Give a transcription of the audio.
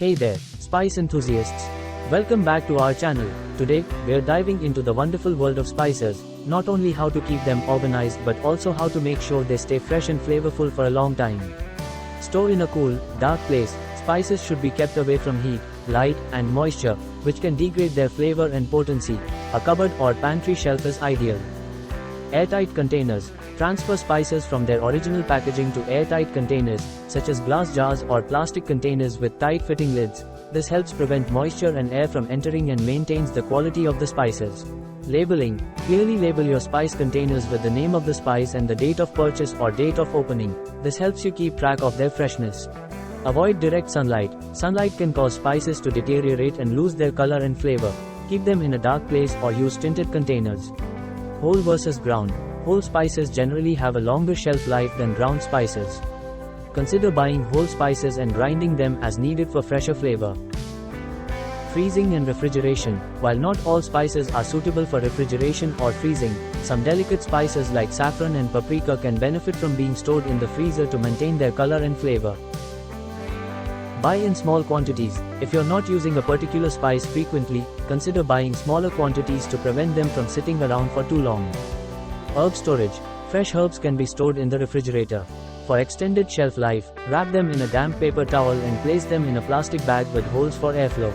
Hey there, spice enthusiasts. Welcome back to our channel. Today, we're diving into the wonderful world of spices, not only how to keep them organized but also how to make sure they stay fresh and flavorful for a long time. Store in a cool, dark place, spices should be kept away from heat, light, and moisture, which can degrade their flavor and potency. A cupboard or pantry shelf is ideal. Airtight containers. Transfer spices from their original packaging to airtight containers, such as glass jars or plastic containers with tight-fitting lids. This helps prevent moisture and air from entering and maintains the quality of the spices. Labeling. Clearly label your spice containers with the name of the spice and the date of purchase or date of opening. This helps you keep track of their freshness. Avoid direct sunlight. Sunlight can cause spices to deteriorate and lose their color and flavor. Keep them in a dark place or use tinted containers. Whole versus ground. Whole spices generally have a longer shelf life than ground spices. Consider buying whole spices and grinding them as needed for fresher flavor. Freezing and refrigeration. While not all spices are suitable for refrigeration or freezing, some delicate spices like saffron and paprika can benefit from being stored in the freezer to maintain their color and flavor. Buy in small quantities. If you're not using a particular spice frequently, consider buying smaller quantities to prevent them from sitting around for too long. Herb storage. Fresh herbs can be stored in the refrigerator. For extended shelf life, wrap them in a damp paper towel and place them in a plastic bag with holes for airflow.